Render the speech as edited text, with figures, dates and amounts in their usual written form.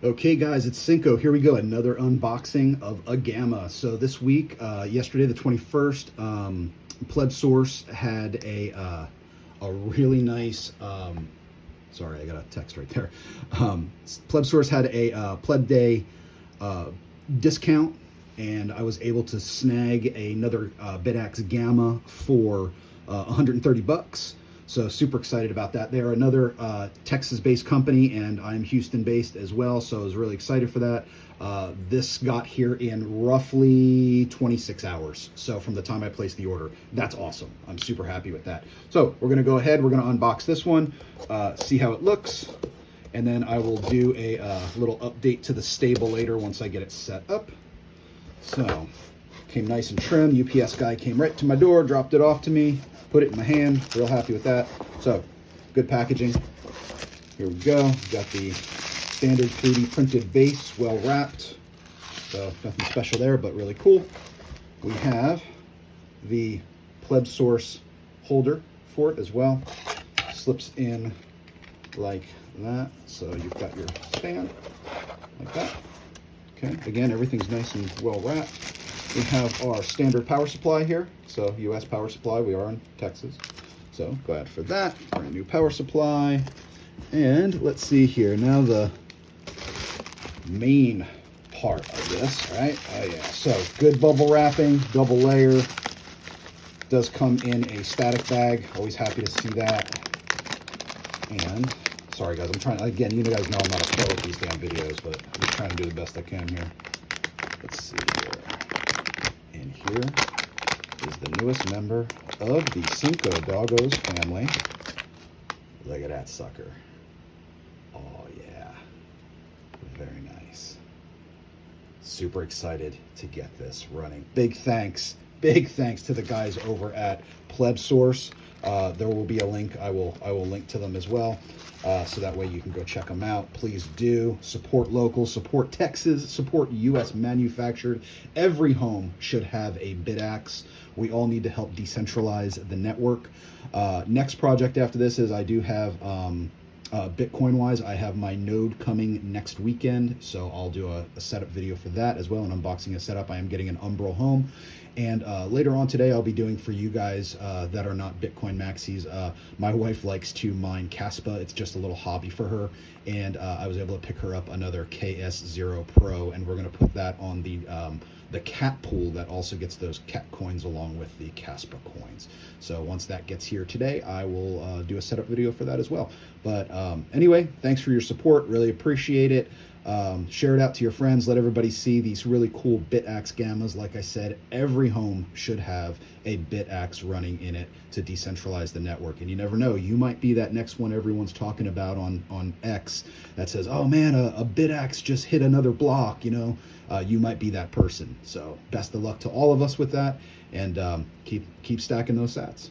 Okay guys, it's Cinco. Here we go, another unboxing of a Gamma. So this week, yesterday the 21st, PlebSource had a really nice, sorry I got a text right there. PlebSource had a Pleb Day discount, and I was able to snag another Bitaxe Gamma for 130 bucks. So super excited about that. They're another Texas-based company, and I'm Houston-based as well, so I was really excited for that. This got here in roughly 26 hours, so from the time I placed the order. That's awesome. I'm super happy with that. So we're gonna go ahead, we're gonna unbox this one, see how it looks, and then I will do a little update to the stable later once I get it set up. So, came nice and trim. UPS guy came right to my door, dropped it off to me, put it in my hand, real happy with that. So, good packaging. Here we go. Got the standard 3D printed base, well wrapped. So, nothing special there, but really cool. We have the PlebSource holder for it as well. Slips in like that. So, you've got your stand like that. Okay, again, everything's nice and well wrapped. We have our standard power supply here. So US power supply, we are in Texas. So glad for that, brand new power supply. And let's see here, now the main part of this, right? Oh yeah, so good bubble wrapping, double layer. Does come in a static bag, always happy to see that. And sorry guys, I'm trying, again, you guys know I'm not a pro with these damn videos, but I'm just trying to do the best I can here. Let's see here. And here is the newest member of the Cinco Doggos family. Look at that sucker. Oh yeah, very nice. Super excited to get this running. Big thanks to the guys over at PlebSource. There will be a link. I will link to them as well, so that way you can go check them out. Please do support local, support Texas, support U.S. manufactured. Every home should have a Bitaxe. We all need to help decentralize the network. Next project after this is I do have Bitcoin wise, I have my node coming next weekend, so I'll do a setup video for that as well, an unboxing a setup. I am getting an Umbro home, and later on today I'll be doing for you guys that are not Bitcoin maxis. My wife likes to mine Caspa. It's just a little hobby for her, and I was able to pick her up another KS0 Pro, and we're going to put that on the cat pool that also gets those cat coins along with the Caspa coins. So once that gets here today, I will do a setup video for that as well. But anyway, thanks for your support. Really appreciate it. Share it out to your friends. Let everybody see these really cool Bitaxe Gammas. Like I said, every home should have a Bitaxe running in it to decentralize the network. And you never know, you might be that next one everyone's talking about on X that says, oh man, a Bitaxe just hit another block, you know. You might be that person. So best of luck to all of us with that, and keep stacking those sats.